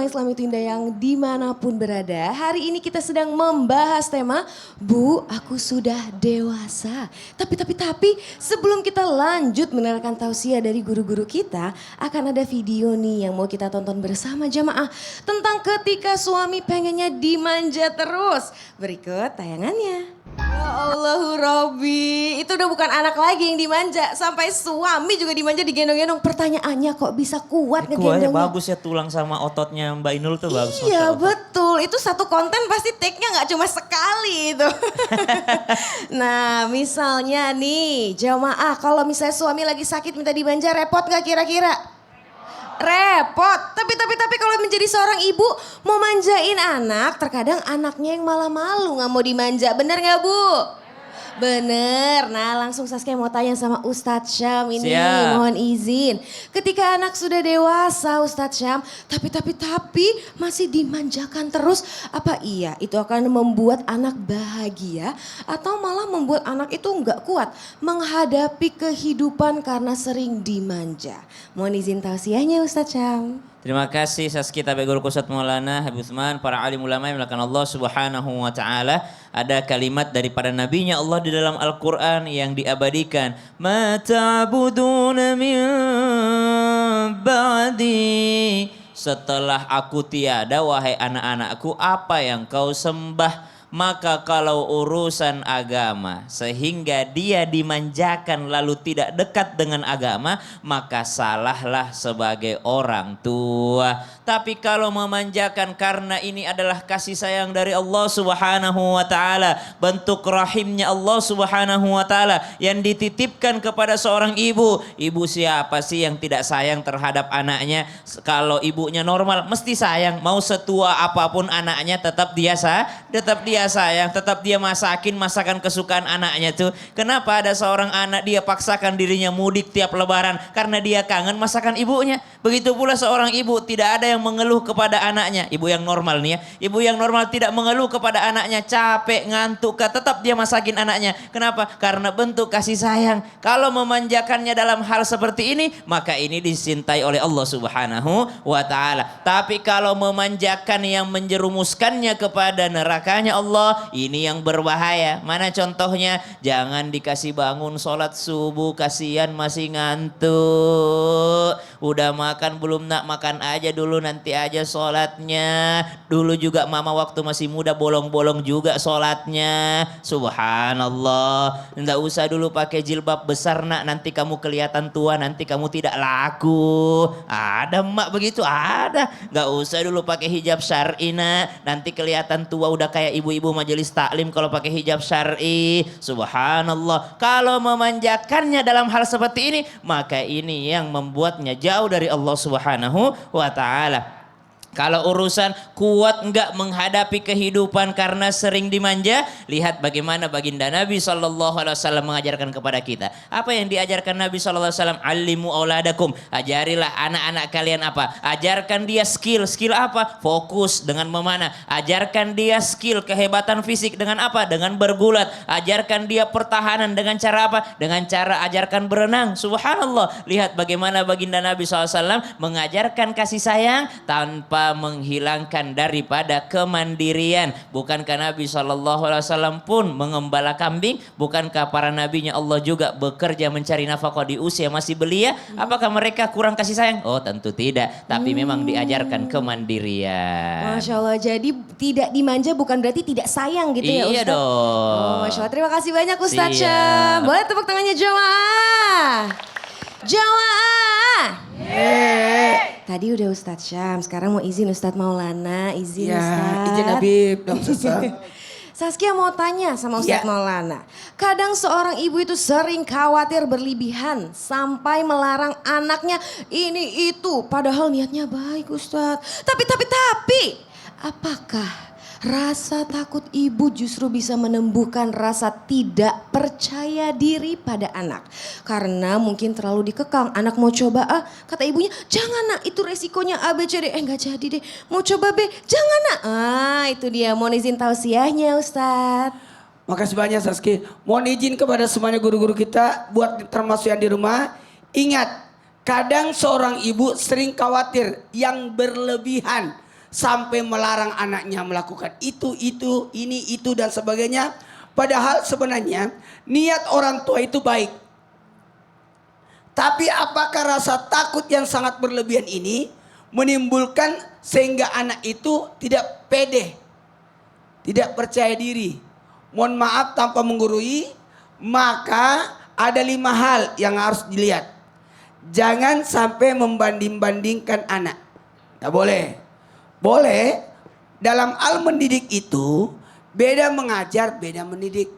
Semua Islam itu indah yang dimanapun berada. Hari ini kita sedang membahas tema Bu, aku sudah dewasa. Tapi sebelum kita lanjut mendengarkan tausiah dari guru-guru kita, akan ada video nih yang mau kita tonton bersama jamaah tentang ketika suami pengennya dimanja terus. Berikut tayangannya. Ya Allahu Robbi, itu udah bukan anak lagi yang dimanja, sampai suami juga dimanja digendong-gendong. Pertanyaannya kok bisa kuat ngegendongnya? Bagus ya tulang sama ototnya Mbak Inul tuh bagus. Iya betul, itu satu konten pasti take-nya gak cuma sekali itu. Nah misalnya nih jamaah, kalau misalnya suami lagi sakit minta dimanja, repot gak kira-kira? Repot, tapi kalau menjadi seorang ibu mau manjain anak, terkadang anaknya yang malah malu gak mau dimanja, bener gak Bu? Bener, nah langsung Saskia mau tanya sama Ustadz Syam ini. Siap. Mohon izin. Ketika anak sudah dewasa Ustadz Syam, tapi masih dimanjakan terus, apa iya itu akan membuat anak bahagia atau malah membuat anak itu nggak kuat menghadapi kehidupan karena sering dimanja? Mohon izin tausiahnya Ustadz Syam. Terima kasih Saskia Tabe Guru Kusat Maulana Habib Utsman, para alim ulama yang melakukan Allah Subhanahu wa taala. Ada kalimat daripada nabinya Allah di dalam Al-Qur'an yang diabadikan. Ma ta'buduna min ba'di. Setelah aku tiada wahai anak-anakku, apa yang kau sembah? Maka kalau urusan agama sehingga dia dimanjakan lalu tidak dekat dengan agama, maka salahlah sebagai orang tua. Tapi kalau memanjakan karena ini adalah kasih sayang dari Allah Subhanahu wa taala, bentuk rahimnya Allah Subhanahu wa taala yang dititipkan kepada seorang ibu. Ibu siapa sih yang tidak sayang terhadap anaknya? Kalau ibunya normal mesti sayang, mau setua apapun anaknya tetap dia sayang, tetap dia masakin masakan kesukaan anaknya tuh. Kenapa ada seorang anak dia paksakan dirinya mudik tiap lebaran? Karena dia kangen masakan ibunya. Begitu pula seorang ibu tidak ada yang mengeluh kepada anaknya. Ibu yang normal nih ya. Ibu yang normal tidak mengeluh kepada anaknya capek, ngantuk, tetap dia masakin anaknya. Kenapa? Karena bentuk kasih sayang. Kalau memanjakannya dalam hal seperti ini, maka ini dicintai oleh Allah Subhanahu wa taala. Tapi kalau memanjakan yang menjerumuskannya kepada nerakanya Allah, ini yang berbahaya. Mana contohnya? Jangan dikasih bangun sholat subuh, kasihan masih ngantuk. Udah makan belum? Nak makan aja dulu, nanti aja sholatnya. Dulu juga mama waktu masih muda bolong-bolong juga sholatnya. Subhanallah. Nggak usah dulu pakai jilbab besar nak, nanti kamu kelihatan tua, nanti kamu tidak laku. Ada emak begitu? Ada. Nggak usah dulu pakai hijab syar'i nak, nanti kelihatan tua udah kayak ibu-ibu majelis taklim kalau pakai hijab syar'i. Subhanallah. Kalau memanjakannya dalam hal seperti ini, maka ini yang membuatnya jauh dari Allah Subhanahu wa taala. Kalau urusan kuat enggak menghadapi kehidupan karena sering dimanja, lihat bagaimana baginda Nabi SAW mengajarkan kepada kita. Apa yang diajarkan Nabi SAW? Alimu auladakum, ajarilah anak-anak kalian apa? Ajarkan dia skill apa? Fokus dengan memanah. Ajarkan dia skill kehebatan fisik dengan apa? Dengan bergulat. Ajarkan dia pertahanan dengan cara apa? Dengan cara ajarkan berenang. Subhanallah. Lihat bagaimana baginda Nabi SAW mengajarkan kasih sayang tanpa menghilangkan daripada kemandirian. Bukankah Nabi SAW pun mengembala kambing? Bukankah para nabinya Allah juga bekerja mencari nafkah di usia masih belia? Apakah mereka kurang kasih sayang? Oh tentu tidak. Tapi memang diajarkan kemandirian. Masya Allah, jadi tidak dimanja bukan berarti tidak sayang gitu ya Ustadz? Iya dong. Oh, Masya Allah, terima kasih banyak Ustadz Siap. Syam. Boleh tepuk tangannya jamaah. Jamaah. Tadi udah Ustadz Syam, sekarang mau izin Ustadz Maulana, izin Ya, Ustadz. izin Habib, dong Sasa. Saskia mau tanya sama Ustadz Ya. Maulana. Kadang seorang ibu itu sering khawatir berlebihan sampai melarang anaknya ini itu. Padahal niatnya baik Ustadz. Tapi, apakah rasa takut ibu justru bisa menumbuhkan rasa tidak percaya diri pada anak? Karena mungkin terlalu dikekang, anak mau coba A, kata ibunya jangan nak itu resikonya A, B, C, D. Nggak jadi deh, mau coba B, jangan nak. Itu dia, mohon izin tausiahnya Ustadz. Makasih banyak Saski. Mohon izin kepada semuanya guru-guru kita, buat termasuk yang di rumah. Ingat, kadang seorang ibu sering khawatir yang berlebihan. sampai melarang anaknya melakukan itu, ini, itu dan sebagainya. Padahal sebenarnya niat orang tua itu baik. Tapi apakah rasa takut yang sangat berlebihan ini menimbulkan sehingga anak itu tidak pede, tidak percaya diri. Mohon maaf tanpa menggurui, maka ada 5 hal yang harus dilihat. Jangan sampai membanding-bandingkan anak. Tidak boleh. Boleh, dalam hal mendidik itu beda mengajar, beda mendidik.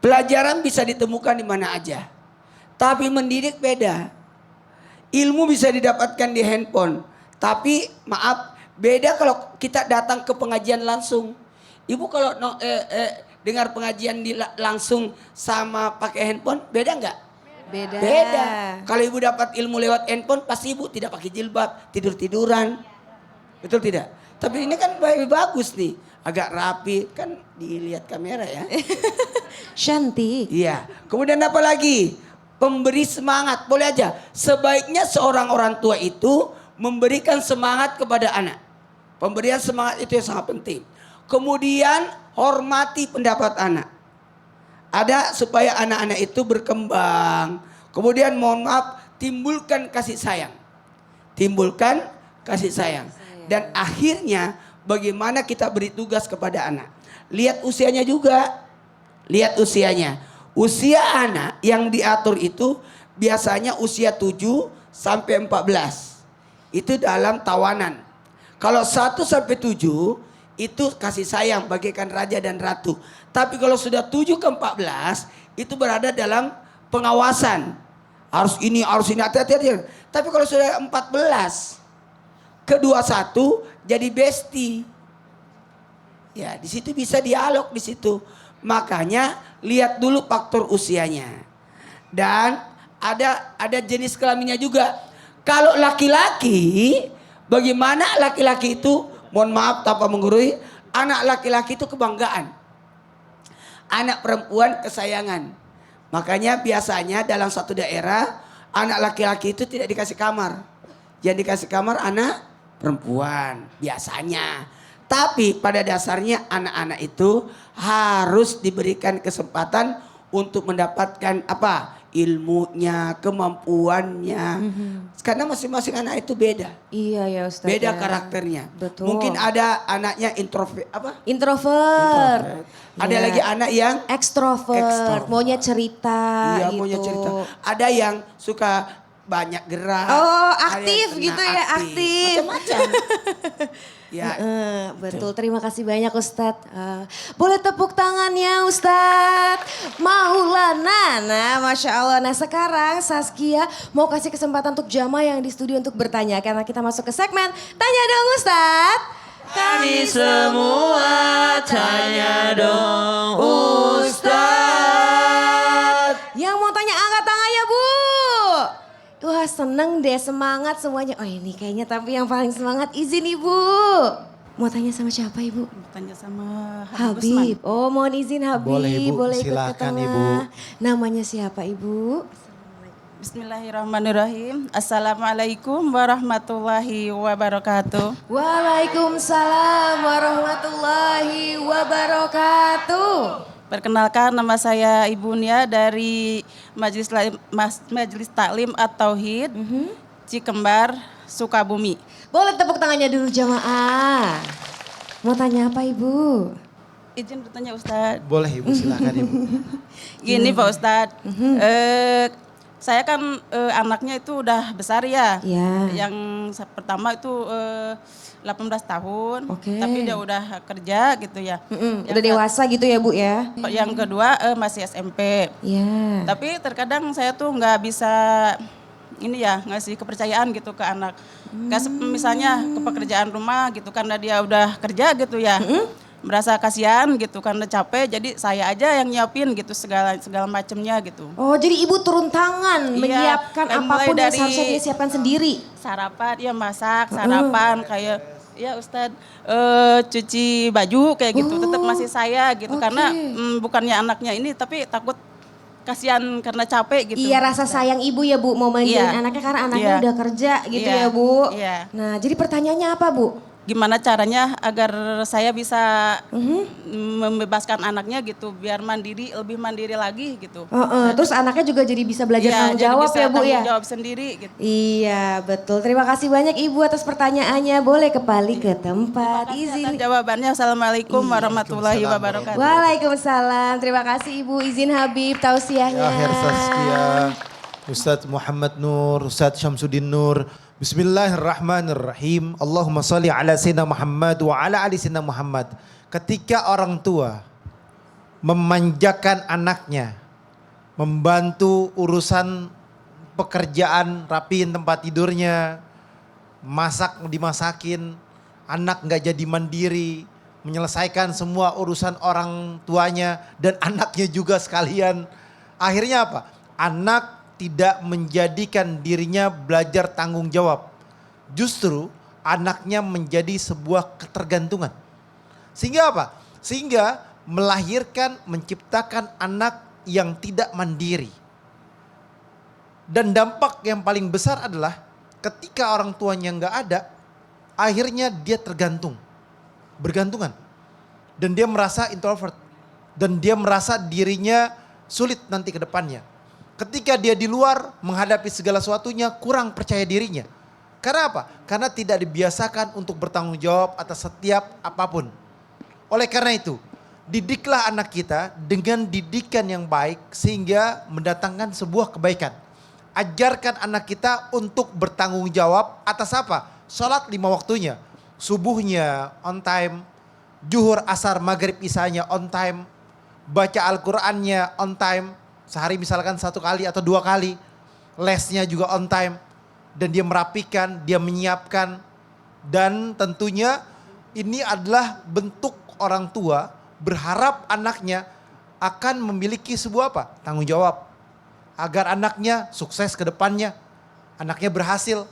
Pelajaran bisa ditemukan di mana aja. Tapi mendidik beda. Ilmu bisa didapatkan di handphone. Tapi maaf, beda kalau kita datang ke pengajian langsung. Ibu kalau dengar pengajian langsung sama pakai handphone, beda nggak? Beda. Kalau ibu dapat ilmu lewat handphone, pasti ibu tidak pakai jilbab, tidur-tiduran. Betul tidak? Tapi ini kan bagus nih. Agak rapi, kan dilihat kamera ya. Cantik. Iya. Kemudian apa lagi? Pemberi semangat. Boleh aja. Sebaiknya seorang orang tua itu memberikan semangat kepada anak. Pemberian semangat itu yang sangat penting. Kemudian hormati pendapat anak. Ada supaya anak-anak itu berkembang. Kemudian mohon maaf, timbulkan kasih sayang. Timbulkan kasih sayang. Dan akhirnya bagaimana kita beri tugas kepada anak. Lihat usianya juga. Lihat usianya. Usia anak yang diatur itu biasanya usia 7 sampai 14. Itu dalam tawanan. Kalau 1 sampai 7 itu kasih sayang bagaikan raja dan ratu. Tapi kalau sudah 7 ke 14 itu berada dalam pengawasan. Harus ini, hati-hati. Tapi kalau sudah 14 ke 21 jadi bestie. Ya, di situ bisa dialog di situ. Makanya lihat dulu faktor usianya. Dan ada jenis kelaminnya juga. Kalau laki-laki, bagaimana laki-laki itu, mohon maaf tanpa menggurui, anak laki-laki itu kebanggaan. Anak perempuan kesayangan. Makanya biasanya dalam satu daerah, anak laki-laki itu tidak dikasih kamar. Yang dikasih kamar anak perempuan biasanya. Tapi pada dasarnya anak-anak itu harus diberikan kesempatan untuk mendapatkan apa? Ilmunya, kemampuannya. Karena masing-masing anak itu beda. Iya ya Ustaz. Beda ya. karakternya. Betul. Mungkin ada anaknya introvert. Introvert. Ada Ya. lagi anak yang Ekstrovert. Maunya cerita. iya, gitu. maunya cerita. Ada yang suka banyak gerak. Oh, ada aktif yang gitu ya, aktif. Macam-macam. Ya. Betul, terima kasih banyak Ustadz. Boleh tepuk tangannya Ustadz Maulana. Nah, Masya Allah. Nah sekarang Saskia mau kasih kesempatan untuk jamaah yang di studio untuk bertanya. Karena kita masuk ke segmen Tanya Dong Ustadz. Kami semua tanya dong Ustadz. Yang mau tanya angkat tangannya Bu. Wah seneng deh, semangat semuanya. Oh ini kayaknya tapi yang paling semangat izin Ibu. Mau tanya sama siapa Ibu? Tanya sama Habib. Oh mohon izin Habib. Boleh, Ibu. Boleh ikut ke Silakan, tengah. Ibu. Namanya siapa Ibu? Bismillahirrahmanirrahim. Assalamualaikum warahmatullahi wabarakatuh. Waalaikumsalam warahmatullahi wabarakatuh. Perkenalkan nama saya Ibu Nia dari Majelis Taklim At-Tauhid Cikembar, Sukabumi. Boleh tepuk tangannya dulu jamaah. Mau tanya apa Ibu? Izin bertanya Ustadz. Boleh Ibu, silakan Ibu. Gini Pak Ustadz, saya kan anaknya itu udah besar ya. Ya. Yang pertama itu 18 tahun, Oke. tapi dia udah kerja gitu ya. Udah dewasa gitu ya Bu ya? Yang kedua masih SMP. Ya. Tapi terkadang saya tuh nggak bisa ini ya ngasih kepercayaan gitu ke anak. Misalnya ke pekerjaan rumah gitu karena dia udah kerja gitu ya. Merasa kasihan gitu karena capek jadi saya aja yang nyiapin gitu segala macemnya gitu. Oh jadi Ibu turun tangan Iya, menyiapkan kayak mulai apapun yang dari- seharusnya dia siapkan sendiri. Sarapan ya masak sarapan kayak ya Ustadz cuci baju kayak gitu tetap masih saya gitu oke. karena bukannya anaknya ini tapi takut kasihan karena capek gitu. Iya rasa sayang Ibu ya Bu mau manjain Iya. anaknya karena anaknya Iya. udah kerja gitu Iya. ya Bu. Iya. Nah jadi pertanyaannya apa Bu? gimana caranya agar saya bisa membebaskan anaknya gitu, biar lebih mandiri lagi gitu. Terus anaknya juga jadi bisa belajar Iya, tanggung jadi jawab bisa ya Bu ya? tanggung jawab sendiri gitu. Iya betul, terima kasih banyak Ibu atas pertanyaannya. Boleh kembali ke tempat, Atas izin. jawabannya. Assalamualaikum warahmatullahi wabarakatuh. Waalaikumsalam, terima kasih Ibu. Izin Habib tausiahnya. Akhir Saskia, Ustadz Muhammad Nur, Ustadz Syamsuddin Nur. Bismillahirrahmanirrahim. Allahumma salli ala Sayyidina Muhammad wa ala ali Sayyidina Muhammad. Ketika orang tua memanjakan anaknya, membantu urusan pekerjaan, rapiin tempat tidurnya, dimasakin, anak nggak jadi mandiri, menyelesaikan semua urusan orang tuanya dan anaknya juga sekalian. Akhirnya apa? Anak tidak menjadikan dirinya belajar tanggung jawab. Justru anaknya menjadi sebuah ketergantungan. Sehingga apa? Sehingga melahirkan, menciptakan anak yang tidak mandiri. Dan dampak yang paling besar adalah ketika orang tuanya nggak ada, akhirnya dia tergantung, bergantungan. Dan dia merasa introvert. Dan dia merasa dirinya sulit nanti ke depannya. Ketika dia di luar menghadapi segala sesuatunya kurang percaya dirinya. Karena apa? Karena tidak dibiasakan untuk bertanggung jawab atas setiap apapun. Oleh karena itu, didiklah anak kita dengan didikan yang baik sehingga mendatangkan sebuah kebaikan. Ajarkan anak kita untuk bertanggung jawab atas apa? Sholat 5 waktunya. Subuhnya on time, zuhur, asar, maghrib, isanya on time, baca Al-Qur'annya on time. Sehari misalkan 1 kali atau 2 kali. Lesnya juga on time. Dan dia merapikan, dia menyiapkan. Dan tentunya ini adalah bentuk orang tua berharap anaknya akan memiliki sebuah apa? Tanggung jawab. Agar anaknya sukses ke depannya. Anaknya berhasil.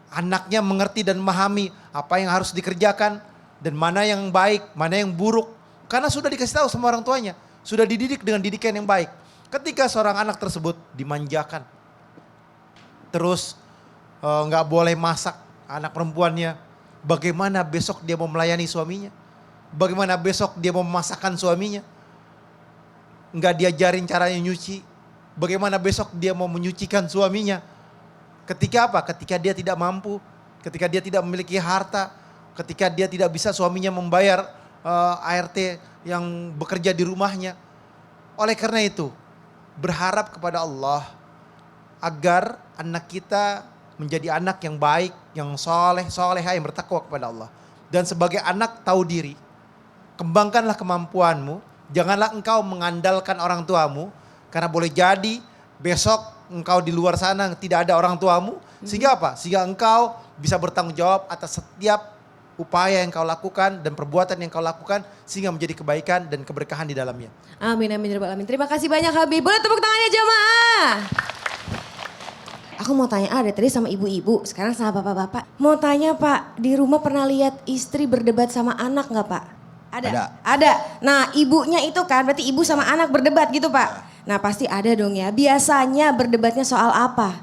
Anaknya mengerti dan memahami apa yang harus dikerjakan. Dan mana yang baik, mana yang buruk. Karena sudah dikasih tahu sama orang tuanya. Sudah dididik dengan didikan yang baik. Ketika seorang anak tersebut dimanjakan, terus nggak boleh masak anak perempuannya, bagaimana besok dia mau melayani suaminya? Bagaimana besok dia mau memasakkan suaminya? Nggak diajarin caranya nyuci, bagaimana besok dia mau menyucikan suaminya? Ketika apa? Ketika dia tidak mampu, ketika dia tidak memiliki harta, ketika dia tidak bisa suaminya membayar ART yang bekerja di rumahnya. Oleh karena itu, berharap kepada Allah agar anak kita menjadi anak yang baik, yang solehah, yang bertakwa kepada Allah. Dan sebagai anak tahu diri, kembangkanlah kemampuanmu, janganlah engkau mengandalkan orang tuamu, karena boleh jadi besok engkau di luar sana tidak ada orang tuamu, sehingga apa? Sehingga engkau bisa bertanggung jawab atas setiap upaya yang kau lakukan dan perbuatan yang kau lakukan sehingga menjadi kebaikan dan keberkahan di dalamnya. Amin, amin, ya rabbal alamin. Terima kasih banyak Habib. Boleh tepuk tangannya jamaah. Aku mau tanya ada tadi sama ibu-ibu, sekarang sama bapak-bapak. Mau tanya Pak, di rumah pernah lihat istri berdebat sama anak nggak Pak? Ada. Nah ibunya itu kan berarti ibu sama anak berdebat gitu Pak? Nah pasti ada dong ya. Biasanya berdebatnya soal apa?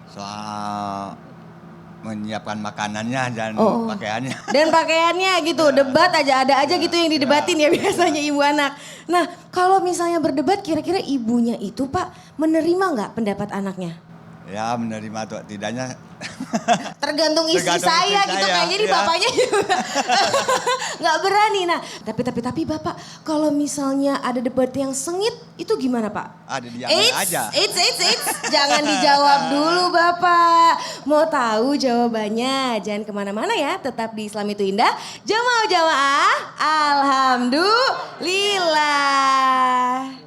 Soal menyiapkan makanannya dan pakaiannya. Dan pakaiannya gitu, debat aja ada aja gitu yang didebatin ya biasanya ibu anak. Nah kalau misalnya berdebat kira-kira ibunya itu Pak menerima nggak pendapat anaknya? Ya menerima atau tidaknya. Tergantung isi Tergantung saya istri gitu saya, kayaknya di ya. bapaknya juga nggak berani. Nah tapi Bapak kalau misalnya ada debat yang sengit itu gimana Pak? Ada diambil aja. Eits, jangan dijawab dulu Bapak. Mau tahu jawabannya jangan kemana-mana ya, tetap di Islam itu Indah. Jamaah, alhamdulillah.